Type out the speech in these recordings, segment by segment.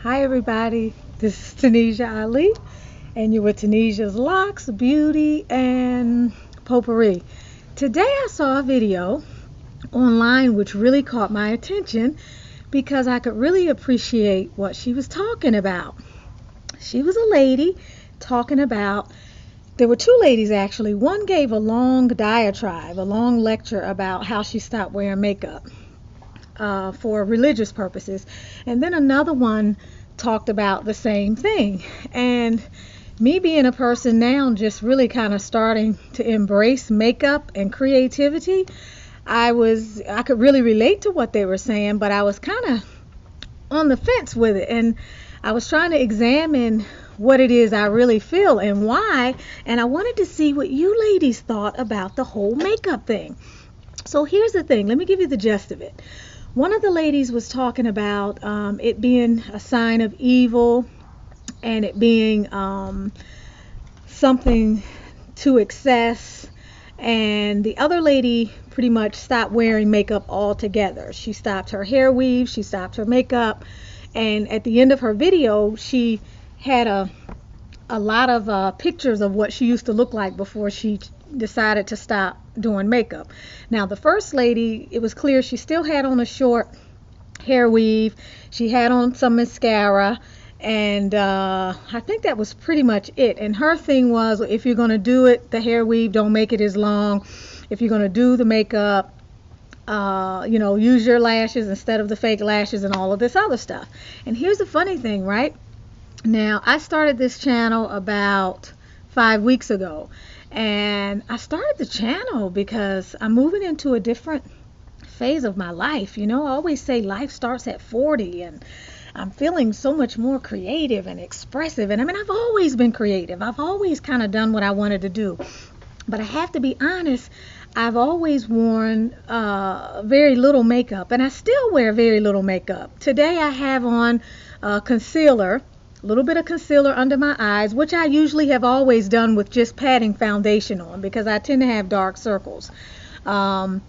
Hi everybody, this is Tanisha Ali, and you're with Tanisha's Locks, Beauty, and Potpourri. Today I saw a video online which really caught my attention because I could really appreciate what she was talking about. She was a lady talking about, there were two ladies actually. One gave a long diatribe, a long lecture about how she stopped wearing makeup for religious purposes, and then another one talked about the same thing. And me being a person now just really kind of starting to embrace makeup and creativity, I could really relate to what they were saying, but I was kind of on the fence with it, and I was trying to examine what it is I really feel and why, and I wanted to see what you ladies thought about the whole makeup thing. So here's the thing, let me give you the gist of it. One of the ladies was talking about it being a sign of evil and it being something to excess, and the other lady pretty much stopped wearing makeup altogether. She stopped her hair weave, she stopped her makeup, and at the end of her video she had a lot of pictures of what she used to look like before she decided to stop doing makeup. Now the first lady, it was clear she still had on a short hair weave, she had on some mascara, and I think that was pretty much it. And her thing was, if you're going to do it, the hair weave, don't make it as long. If you're going to do the makeup, use your lashes instead of the fake lashes and all of this other stuff. And here's the funny thing, right? Now I started this channel about 5 weeks ago, and I started the channel because I'm moving into a different phase of my life. I always say life starts at 40, and I'm feeling so much more creative and expressive. And I've always been creative. I've always kind of done what I wanted to do. But I have to be honest, I've always worn very little makeup, and I still wear very little makeup. Today I have on concealer, a little bit of concealer under my eyes, which I usually have always done with just patting foundation on because I tend to have dark circles. And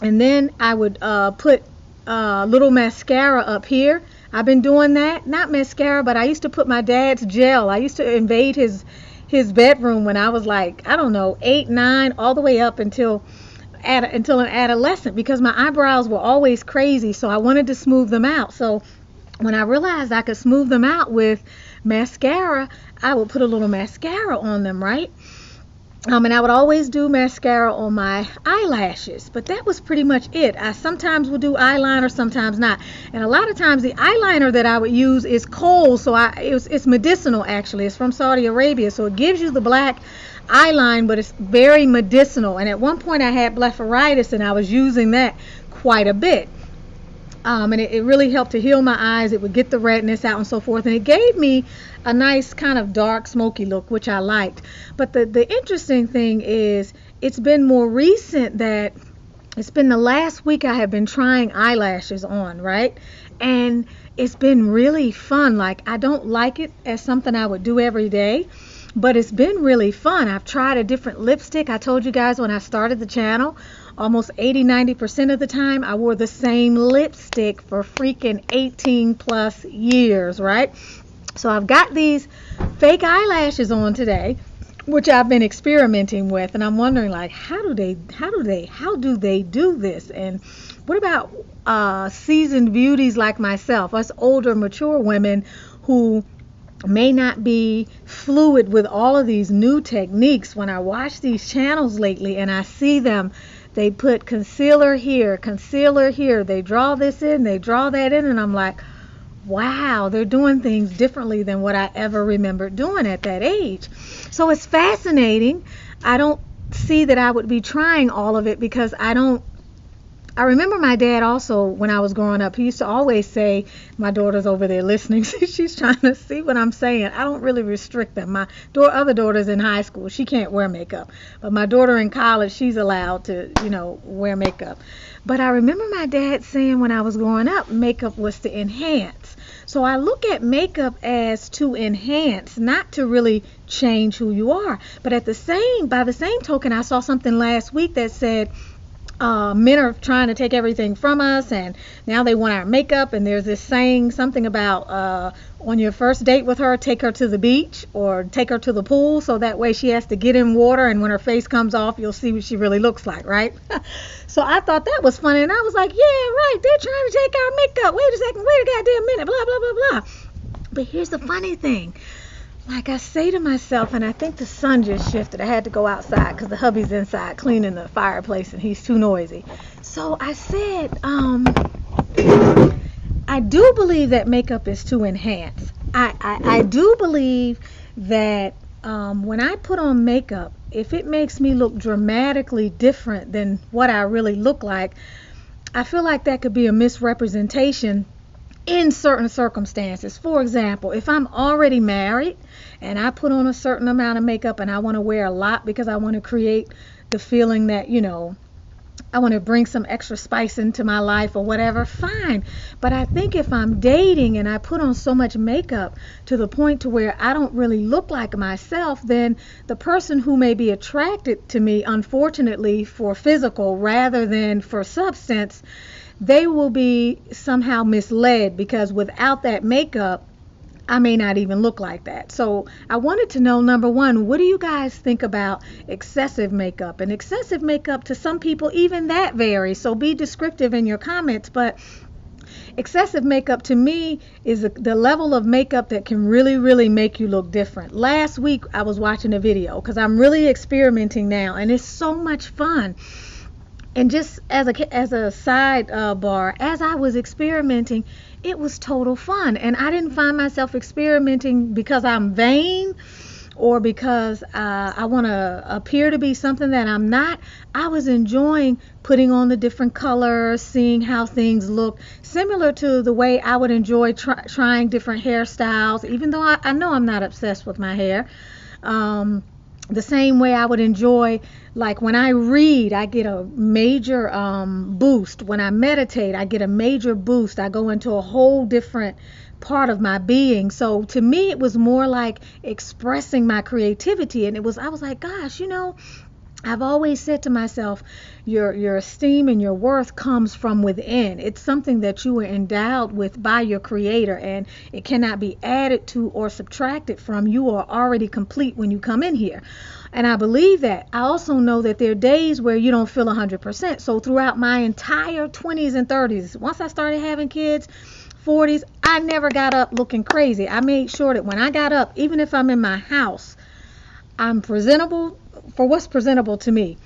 then I would put a little mascara up here. I've been doing that, not mascara, but I used to put my dad's gel. I used to invade his bedroom when I was like, I don't know, 8, 9, all the way up until an adolescent, because my eyebrows were always crazy, so I wanted to smooth them out. So when I realized I could smooth them out with mascara, I would put a little mascara on them, right? And I would always do mascara on my eyelashes, but that was pretty much it. I sometimes would do eyeliner, sometimes not. And a lot of times the eyeliner that I would use is cold, so it's medicinal actually. It's from Saudi Arabia, so it gives you the black eyeline, but it's very medicinal. And at one point I had blepharitis, and I was using that quite a bit. And it really helped to heal my eyes. It would get the redness out and so forth, and it gave me a nice kind of dark smoky look, which I liked. But the interesting thing is, it's been more recent that it's been the last week I have been trying eyelashes on, right? And it's been really fun. Like, I don't like it as something I would do every day, but it's been really fun. I've tried a different lipstick. I told you guys when I started the channel, almost 80-90% of the time I wore the same lipstick for freaking 18 plus years, right? So I've got these fake eyelashes on today, which I've been experimenting with, and I'm wondering, like, how do they do this? And what about seasoned beauties like myself, us older mature women who may not be fluid with all of these new techniques? When I watch these channels lately and I see them, they put concealer here, they draw this in, they draw that in, and I'm like, wow, they're doing things differently than what I ever remembered doing at that age. So it's fascinating. I don't see that I would be trying all of it because I remember my dad also, when I was growing up, he used to always say, my daughter's over there listening, she's trying to see what I'm saying. I don't really restrict them. My other daughter's in high school, she can't wear makeup. But my daughter in college, she's allowed to, wear makeup. But I remember my dad saying when I was growing up, makeup was to enhance. So I look at makeup as to enhance, not to really change who you are. But by the same token, I saw something last week that said, men are trying to take everything from us, and now they want our makeup. And there's this saying something about on your first date with her, take her to the beach or take her to the pool, so that way she has to get in water, and when her face comes off, you'll see what she really looks like, right? So I thought that was funny, and I was like, yeah, right, they're trying to take our makeup. Wait a second, wait a goddamn minute, blah, blah, blah, blah. But here's the funny thing. Like I say to myself, and I think the sun just shifted. I had to go outside because the hubby's inside cleaning the fireplace and he's too noisy. So I said, I do believe that makeup is to enhance. I do believe that when I put on makeup, if it makes me look dramatically different than what I really look like, I feel like that could be a misrepresentation in certain circumstances. For example, if I'm already married and I put on a certain amount of makeup and I want to wear a lot because I want to create the feeling that, I want to bring some extra spice into my life or whatever, fine. But I think if I'm dating and I put on so much makeup to the point to where I don't really look like myself, then the person who may be attracted to me, unfortunately, for physical rather than for substance, they will be somehow misled, because without that makeup, I may not even look like that. So I wanted to know, number one, what do you guys think about excessive makeup? And excessive makeup, to some people, even that varies. So be descriptive in your comments. But excessive makeup to me is the level of makeup that can really, really make you look different. Last week I was watching a video because I'm really experimenting now, and it's so much fun. And just as a side bar, as I was experimenting, it was total fun. And I didn't find myself experimenting because I'm vain or because I want to appear to be something that I'm not. I was enjoying putting on the different colors, seeing how things look, similar to the way I would enjoy trying different hairstyles, even though I know I'm not obsessed with my hair. The same way I would enjoy, like when I read, I get a major boost. When I meditate, I get a major boost. I go into a whole different part of my being. So to me, it was more like expressing my creativity. And I was like, gosh, I've always said to myself, your esteem and your worth comes from within. It's something that you were endowed with by your creator, and it cannot be added to or subtracted from. You are already complete when you come in here. And I believe that. I also know that there are days where you don't feel 100%. So throughout my entire 20s and 30s, once I started having kids, 40s, I never got up looking crazy. I made sure that when I got up, even if I'm in my house, I'm presentable for what's presentable to me,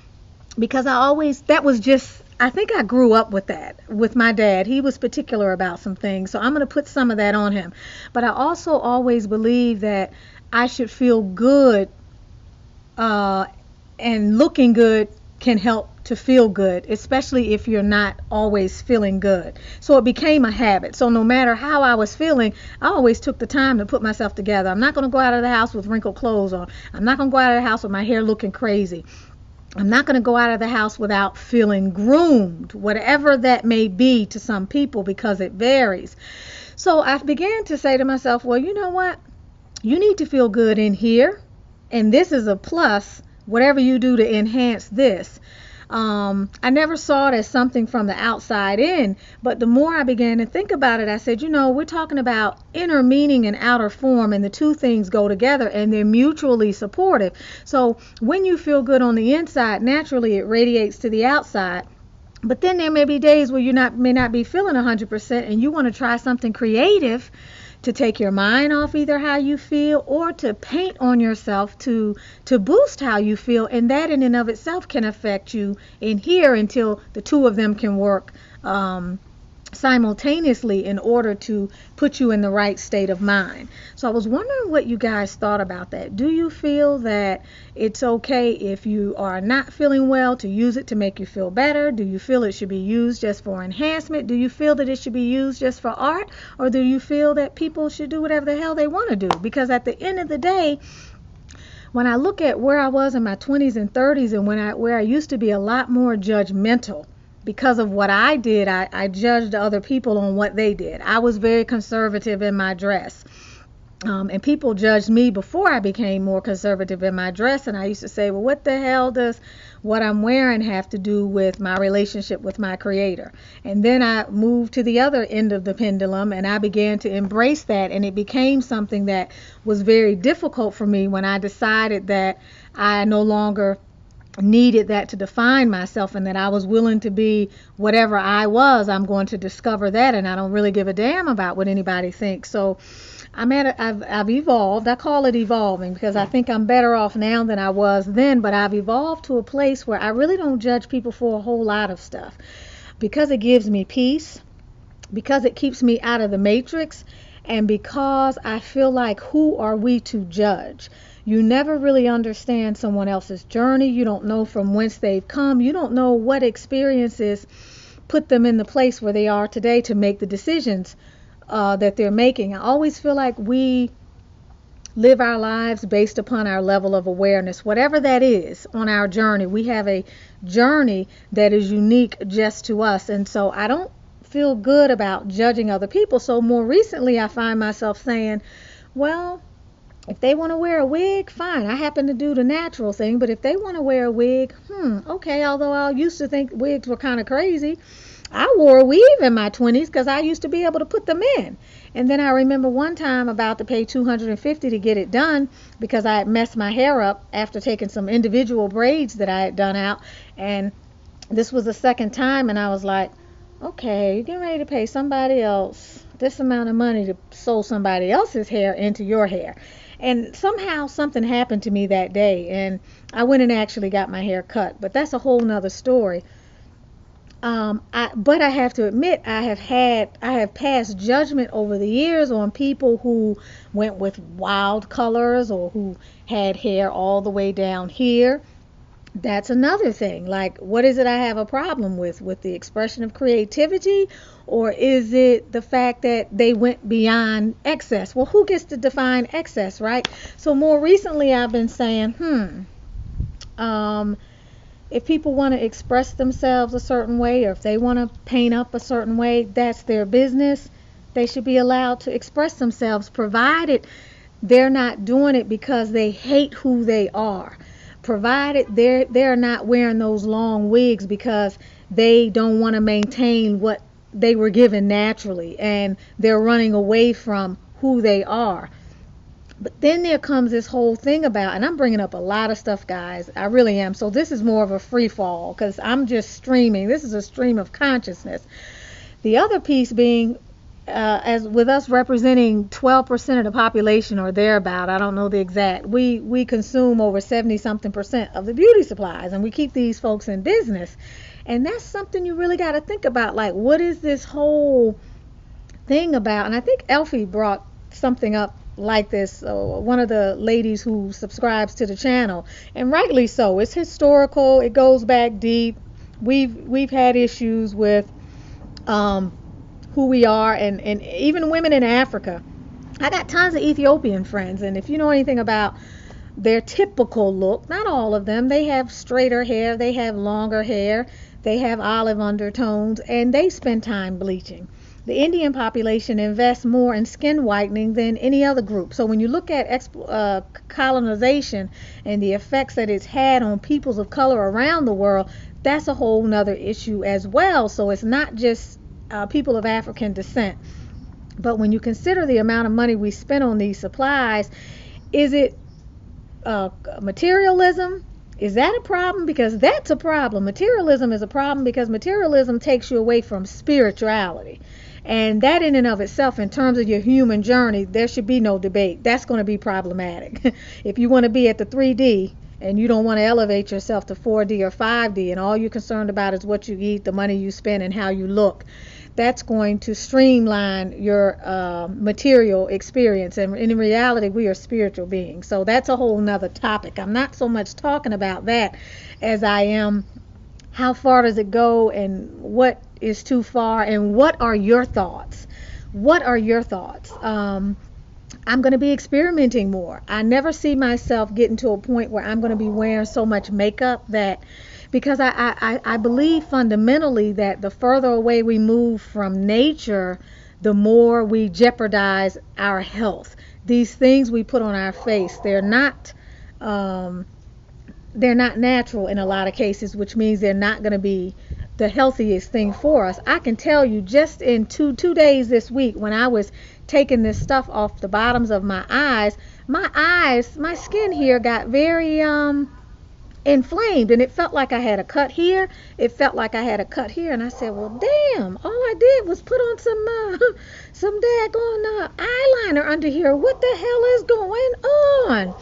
because I think I grew up with that with my dad. He was particular about some things, so I'm going to put some of that on him. But I also always believe that I should feel good, and looking good can help to feel good, especially if you're not always feeling good. So it became a habit. So no matter how I was feeling, I always took the time to put myself together. I'm not going to go out of the house with wrinkled clothes on. I'm not going to go out of the house with my hair looking crazy. I'm not going to go out of the house without feeling groomed, whatever that may be to some people, because it varies. So I began to say to myself, well, you know what? You need to feel good in here, and this is a plus, whatever you do to enhance this. I never saw it as something from the outside in, but the more I began to think about it, I said, we're talking about inner meaning and outer form, and the two things go together, and they're mutually supportive. So when you feel good on the inside, naturally it radiates to the outside. But then there may be days where you may not be feeling 100%, and you want to try something creative to take your mind off either how you feel, or to paint on yourself to boost how you feel, and that in and of itself can affect you in here until the two of them can work simultaneously in order to put you in the right state of mind. So I was wondering what you guys thought about that. Do you feel that it's okay if you are not feeling well to use it to make you feel better? Do you feel it should be used just for enhancement? Do you feel that it should be used just for art? Or do you feel that people should do whatever the hell they want to do? Because at the end of the day, when I look at where I was in my 20s and 30s, and where I used to be a lot more judgmental, because of what I did, I judged other people on what they did. I was very conservative in my dress. And people judged me before I became more conservative in my dress. And I used to say, well, what the hell does what I'm wearing have to do with my relationship with my creator? And then I moved to the other end of the pendulum and I began to embrace that. And it became something that was very difficult for me when I decided that I no longer needed that to define myself, and that I was willing to be whatever I was. I'm going to discover that, and I don't really give a damn about what anybody thinks. So I've evolved. I call it evolving because I think I'm better off now than I was then, but I've evolved to a place where I really don't judge people for a whole lot of stuff because it gives me peace, because it keeps me out of the matrix, and because I feel like, who are we to judge? You never really understand someone else's journey. You don't know from whence they've come. You don't know what experiences put them in the place where they are today to make the decisions that they're making. I always feel like we live our lives based upon our level of awareness, whatever that is on our journey. We have a journey that is unique just to us. And so I don't feel good about judging other people. So more recently, I find myself saying, well, if they want to wear a wig, fine. I happen to do the natural thing, but if they want to wear a wig, okay. Although I used to think wigs were kind of crazy, I wore a weave in my 20s because I used to be able to put them in. And then I remember one time about to pay $250 to get it done because I had messed my hair up after taking some individual braids that I had done out. And this was the second time, and I was like, okay, you're getting ready to pay somebody else this amount of money to sew somebody else's hair into your hair. And somehow something happened to me that day, and I went and actually got my hair cut. But that's a whole nother story. But I have to admit, I have passed judgment over the years on people who went with wild colors or who had hair all the way down here. That's another thing. Like, what is it I have a problem with the expression of creativity, or is it the fact that they went beyond excess? Well, who gets to define excess, right? So more recently I've been saying, if people want to express themselves a certain way, or if they want to paint up a certain way, that's their business. They should be allowed to express themselves, provided they're not doing it because they hate who they are. Provided they're not wearing those long wigs because they don't want to maintain what they were given naturally, and they're running away from who they are. But then there comes this whole thing about, and I'm bringing up a lot of stuff, guys, I really am, so this is more of a free fall because I'm just streaming. This is a stream of consciousness. The other piece being, as with us representing 12% of the population or thereabout, I don't know the exact, we consume over 70-something% of the beauty supplies, and we keep these folks in business. And that's something you really got to think about. Like, what is this whole thing about? And I think Elfie brought something up like this, one of the ladies who subscribes to the channel, and rightly so. It's historical, it goes back deep. We've had issues with who we are, and even women in Africa. I got tons of Ethiopian friends, and if you know anything about their typical look, not all of them, they have straighter hair, they have longer hair, they have olive undertones, and they spend time bleaching. The Indian population invests more in skin whitening than any other group. So when you look at colonization and the effects that it's had on peoples of color around the world, that's a whole nother issue as well. So it's not just people of African descent. But when you consider the amount of money we spend on these supplies, is it materialism? Is that a problem? Because that's a problem. Materialism is a problem because materialism takes you away from spirituality. And that in and of itself, in terms of your human journey, there should be no debate. That's going to be problematic. If you want to be at the 3D and you don't want to elevate yourself to 4D or 5D, and all you're concerned about is what you eat, the money you spend, and how you look, that's going to streamline your material experience. And in reality, we are spiritual beings. So that's a whole nother topic. I'm not so much talking about that as I am how far does it go, and what is too far, and what are your thoughts? What are your thoughts? I'm going to be experimenting more. I never see myself getting to a point where I'm going to be wearing so much makeup that, because I believe fundamentally that the further away we move from nature, the more we jeopardize our health. These things we put on our face, um, they're not natural in a lot of cases, which means they're not going to be the healthiest thing for us. I can tell you, just in two days this week, when I was taking this stuff off the bottoms of my eyes, my skin here got very inflamed, and it felt like I had a cut here. It felt like I had a cut here, and I said, well, damn, all I did was put on some daggone eyeliner under here. What the hell is going on?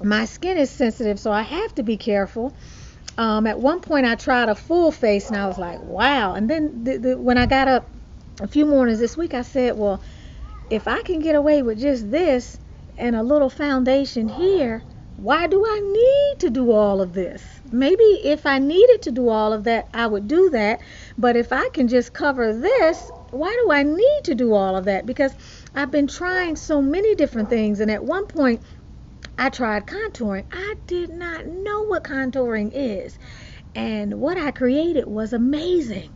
My skin is sensitive, so I have to be careful. At one point I tried a full face, and I was like, wow. And then when I got up a few mornings this week, I said, well, if I can get away with just this and a little foundation here, why do I need to do all of this? Maybe if I needed to do all of that, I would do that. But if I can just cover this, why do I need to do all of that? Because I've been trying so many different things, and at one point I tried contouring. I did not know what contouring is. And what I created was amazing.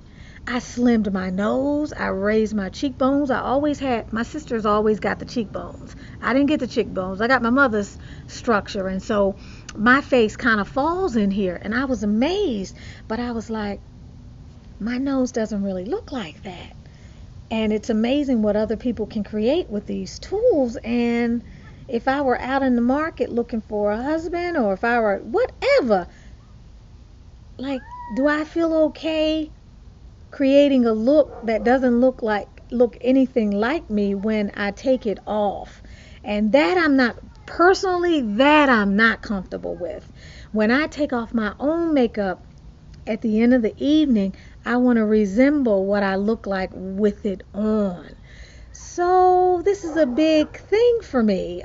I slimmed my nose. I raised my cheekbones. My sisters always got the cheekbones. I didn't get the cheekbones. I got my mother's structure. And so my face kind of falls in here. And I was amazed. But I was like, my nose doesn't really look like that. And it's amazing what other people can create with these tools. And if I were out in the market looking for a husband, or if I were whatever, like, do I feel okay creating a look that doesn't look anything like me when I take it off? And that I'm not comfortable with. When I take off my own makeup at the end of the evening, I want to resemble what I look like with it on. So this is a big thing for me.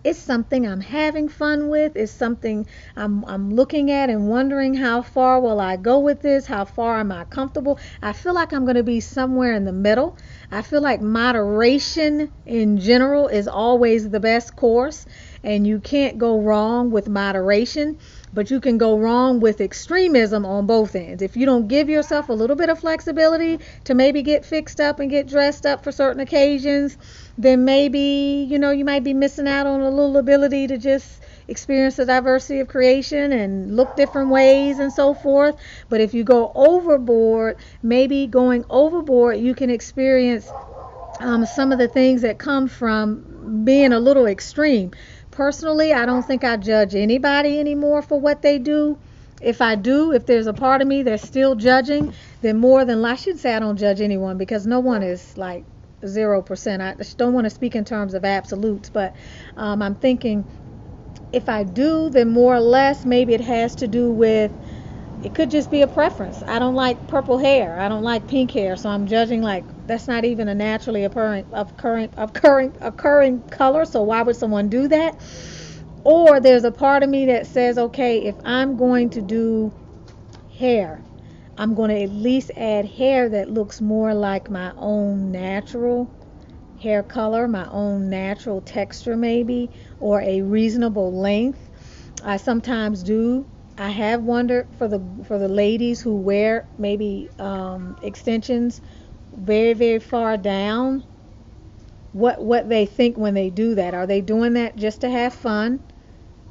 It's something I'm having fun with. It's something I'm looking at and wondering, how far will I go with this? How far am I comfortable? I feel like I'm going to be somewhere in the middle. I feel like moderation in general is always the best course, and you can't go wrong with moderation. But you can go wrong with extremism on both ends. If you don't give yourself a little bit of flexibility to maybe get fixed up and get dressed up for certain occasions, then maybe, you might be missing out on a little ability to just experience the diversity of creation and look different ways and so forth. But if you go overboard, maybe going overboard, you can experience some of the things that come from being a little extreme. Personally, I don't think I judge anybody anymore for what they do. If I do, if there's a part of me that's still judging, then I shouldn't say I don't judge anyone, because no one is like 0%. I just don't want to speak in terms of absolutes, but I'm thinking, if I do, then more or less maybe it has to do with, it could just be a preference. I don't like purple hair. I don't like pink hair. So I'm judging like that's not even a naturally occurring color. So why would someone do that? Or there's a part of me that says, okay, if I'm going to do hair, I'm going to at least add hair that looks more like my own natural hair color, my own natural texture maybe, or a reasonable length. I sometimes do. I have wondered for the ladies who wear maybe extensions very, very far down, what they think when they do that. Are they doing that just to have fun?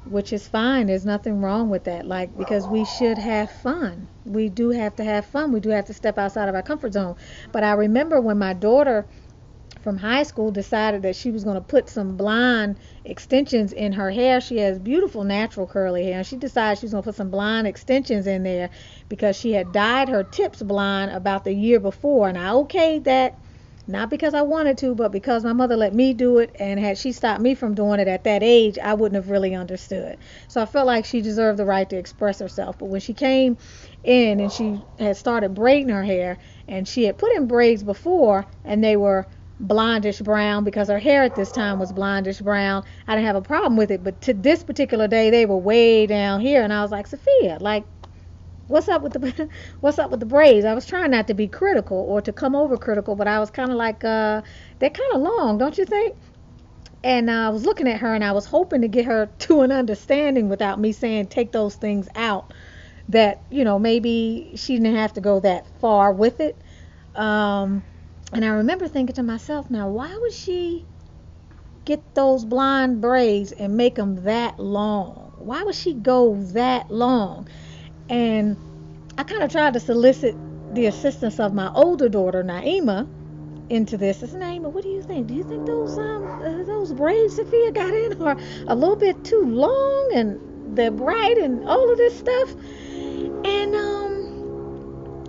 Which is fine. There's nothing wrong with that. Because we should have fun. We do have to have fun. We do have to step outside of our comfort zone. But I remember when my daughter from high school decided that she was going to put some blonde extensions in her hair. She has beautiful natural curly hair, and she decided she was going to put some blonde extensions in there because she had dyed her tips blonde about the year before. And I okayed that, not because I wanted to, but because my mother let me do it, and had she stopped me from doing it at that age, I wouldn't have really understood. So I felt like she deserved the right to express herself. But when she came in and she had started braiding her hair, and she had put in braids before, and they were blondish brown, because her hair at this time was blondish brown, I didn't have a problem with it. But to this particular day, they were way down here, and I was like, Sophia, like, what's up with the braids? I was trying not to be critical or to come over critical, but I was kind of like, they're kind of long, don't you think? And I was looking at her, and I was hoping to get her to an understanding without me saying take those things out, that maybe she didn't have to go that far with it. And I remember thinking to myself, now why would she get those blonde braids and make them that long? Why would she go that long? And I kind of tried to solicit the assistance of my older daughter, Naima, into this. I said, Naima, what do you think? Do you think those braids Sophia got in are a little bit too long and they're bright and all of this stuff? And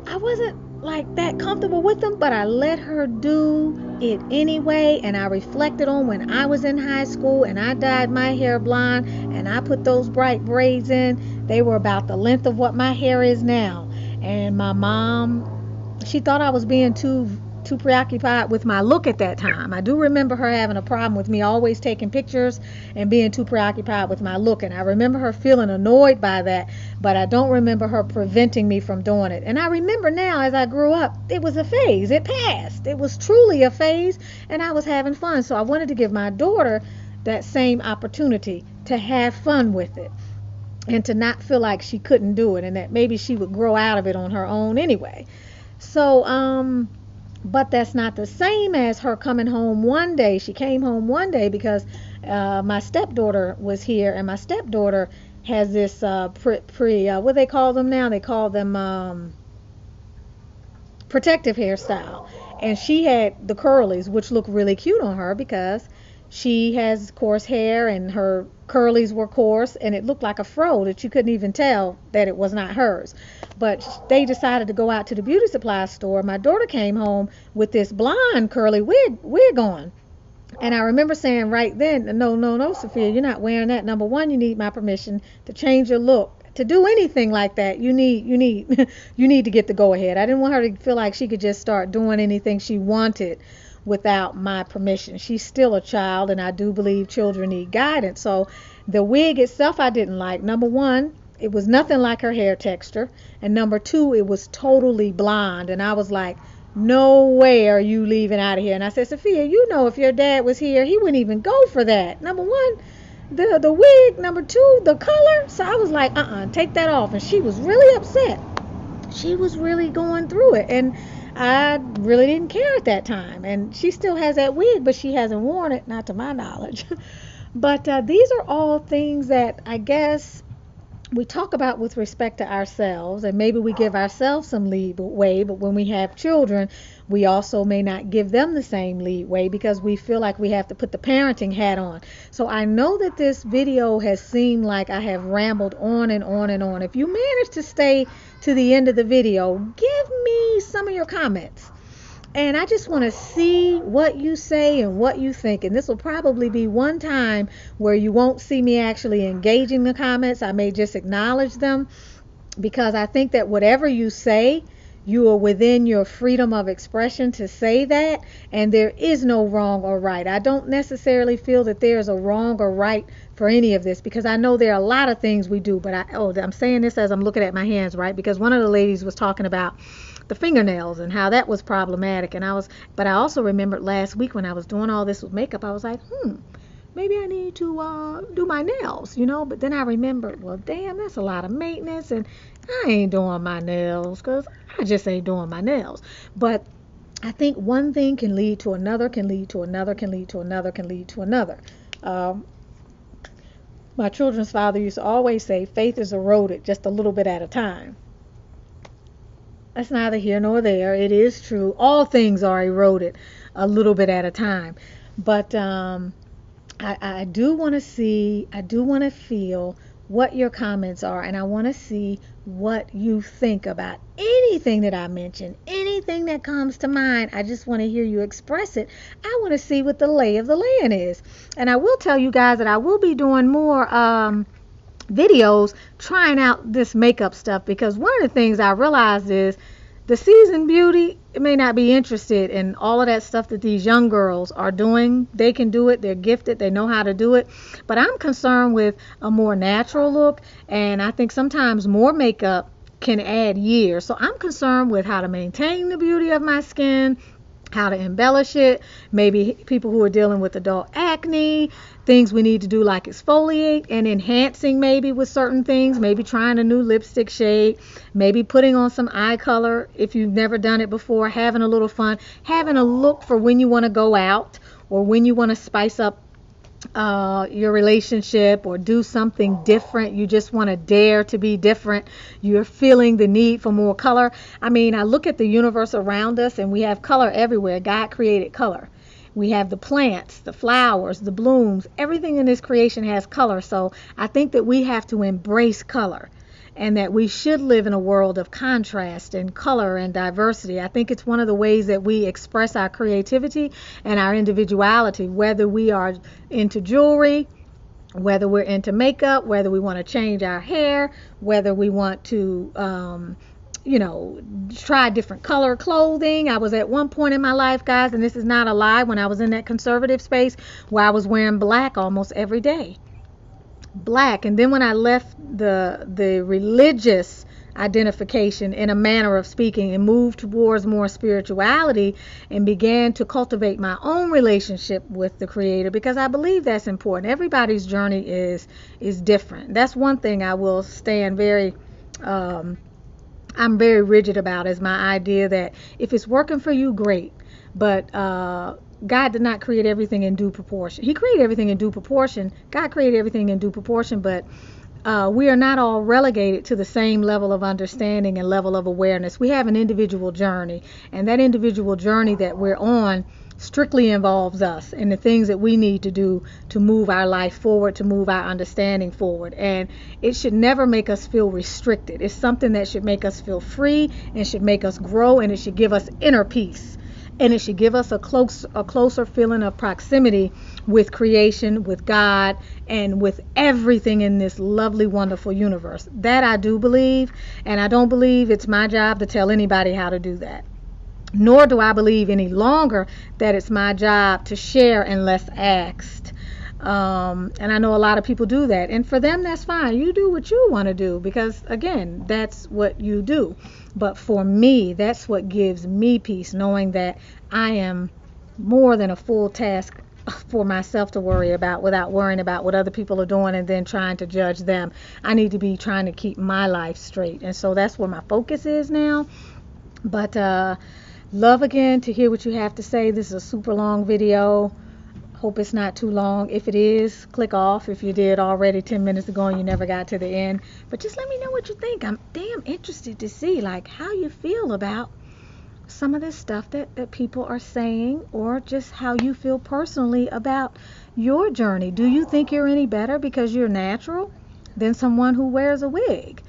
I wasn't like that comfortable with them, but I let her do it anyway. And I reflected on when I was in high school and I dyed my hair blonde and I put those bright braids in. They were about the length of what my hair is now. And my mom, she thought I was being too preoccupied with my look at that time. I do remember her having a problem with me always taking pictures and being too preoccupied with my look. And I remember her feeling annoyed by that, but I don't remember her preventing me from doing it. And I remember now, as I grew up, it was a phase. It passed. It was truly a phase, and I was having fun. So I wanted to give my daughter that same opportunity to have fun with it and to not feel like she couldn't do it and that maybe she would grow out of it on her own anyway. So, but that's not the same as her coming home one day. She came home one day because my stepdaughter was here, and my stepdaughter has this what they call them now? They call them protective hairstyle. And she had the curlies, which look really cute on her because she has coarse hair and her curlies were coarse, and it looked like a fro that you couldn't even tell that it was not hers. But they decided to go out to the beauty supply store. My daughter came home with this blonde curly wig on. And I remember saying right then, no, Sophia, you're not wearing that. Number one, you need my permission to change your look. To do anything like that, you need you need to get the go ahead. I didn't want her to feel like she could just start doing anything she wanted without my permission. She's still a child, and I do believe children need guidance. So the wig itself I didn't like. Number one, it was nothing like her hair texture, and number two, it was totally blonde. And I was like, no way are you leaving out of here. And I said, Sophia, you know, if your dad was here, he wouldn't even go for that. Number one, the wig. Number two, the color. So I was like, take that off. And she was really upset. She was really going through it, and I really didn't care at that time. And she still has that wig, but she hasn't worn it, not to my knowledge. But these are all things that I guess we talk about with respect to ourselves, and maybe we give ourselves some leeway, but when we have children, we also may not give them the same leeway because we feel like we have to put the parenting hat on. So I know that this video has seemed like I have rambled on and on and on. If you manage to stay to the end of the video, give me some of your comments. And I just want to see what you say and what you think. And this will probably be one time where you won't see me actually engaging the comments. I may just acknowledge them because I think that whatever you say, you are within your freedom of expression to say that. And there is no wrong or right. I don't necessarily feel that there's a wrong or right for any of this because I know there are a lot of things we do. But I'm saying this as I'm looking at my hands, right? Because one of the ladies was talking about the fingernails and how that was problematic, and but I also remembered last week when I was doing all this with makeup, I was like, maybe I need to do my nails, but then I remembered, well, damn, that's a lot of maintenance, and I ain't doing my nails because I just ain't doing my nails. But I think one thing can lead to another, can lead to another, can lead to another, can lead to another. My children's father used to always say, faith is eroded just a little bit at a time. That's neither here nor there. It is true. All things are eroded a little bit at a time. But I do want to see, I do want to feel what your comments are, and I want to see what you think about anything that I mentioned, anything that comes to mind. I just want to hear you express it. I want to see what the lay of the land is. And I will tell you guys that I will be doing more videos trying out this makeup stuff, because one of the things I realized is the seasoned beauty may not be interested in all of that stuff that these young girls are doing. They can do it, they're gifted, they know how to do it, but I'm concerned with a more natural look, and I think sometimes more makeup can add years. So I'm concerned with how to maintain the beauty of my skin, how to embellish it, maybe people who are dealing with adult acne, things we need to do like exfoliate and enhancing maybe with certain things, maybe trying a new lipstick shade, maybe putting on some eye color if you've never done it before, having a little fun, having a look for when you want to go out or when you want to spice up your relationship or do something different. You just want to dare to be different. You're feeling the need for more color. I mean, I look at the universe around us and we have color everywhere. God created color. We have the plants, the flowers, the blooms. Everything in this creation has color. So I think that we have to embrace color, and that we should live in a world of contrast and color and diversity. I think it's one of the ways that we express our creativity and our individuality, whether we are into jewelry, whether we're into makeup, whether we want to change our hair, whether we want to try different color clothing. I was at one point in my life, guys, and this is not a lie, when I was in that conservative space where I was wearing black almost every day. Black. And then when I left the religious identification, in a manner of speaking, and moved towards more spirituality and began to cultivate my own relationship with the Creator, because I believe that's important. Everybody's journey is different. That's one thing I will stand I'm very rigid about, is my idea that if it's working for you, great. But God did not create everything in due proportion. He created everything in due proportion. God created everything in due proportion, but we are not all relegated to the same level of understanding and level of awareness. We have an individual journey, and that individual journey that we're on strictly involves us and the things that we need to do to move our life forward, to move our understanding forward. And it should never make us feel restricted. It's something that should make us feel free and should make us grow, and it should give us inner peace. And it should give us a closer feeling of proximity with creation, with God, and with everything in this lovely, wonderful universe. That I do believe, and I don't believe it's my job to tell anybody how to do that. Nor do I believe any longer that it's my job to share unless asked. And I know a lot of people do that. And for them, that's fine. You do what you want to do, because, again, that's what you do. But for me, that's what gives me peace, knowing that I am more than a full task for myself to worry about, without worrying about what other people are doing and then trying to judge them. I need to be trying to keep my life straight. And so that's where my focus is now. But love again to hear what you have to say. This is a super long video. Hope it's not too long. If it is, click off if you did already 10 minutes ago and you never got to the end. But just let me know what you think. I'm damn interested to see like how you feel about some of this stuff that people are saying, or just how you feel personally about your journey. Do you think you're any better because you're natural than someone who wears a wig?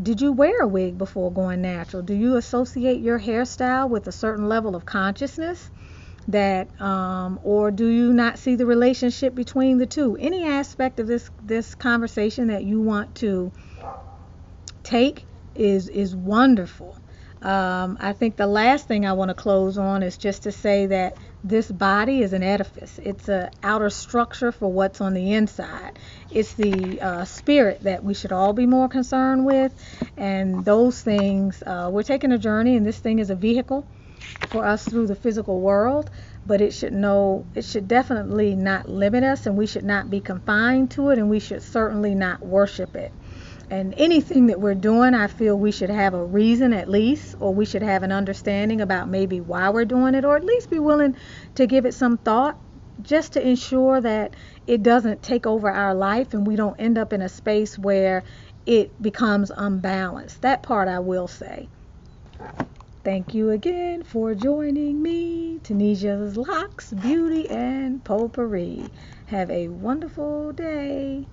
Did you wear a wig before going natural? Do you associate your hairstyle with a certain level of consciousness? That or do you not see the relationship between the two? Any aspect of this conversation that you want to take is wonderful. I think the last thing I want to close on is just to say that this body is an edifice. It's an outer structure for what's on the inside. It's the spirit that we should all be more concerned with, and those things, we're taking a journey, and this thing is a vehicle for us through the physical world, but it should definitely not limit us, and we should not be confined to it, and we should certainly not worship it. And anything that we're doing, I feel we should have a reason at least, or we should have an understanding about maybe why we're doing it, or at least be willing to give it some thought, just to ensure that it doesn't take over our life and we don't end up in a space where it becomes unbalanced. That part I will say. Thank you again for joining me, Tunisia's Locks, Beauty, and Potpourri. Have a wonderful day.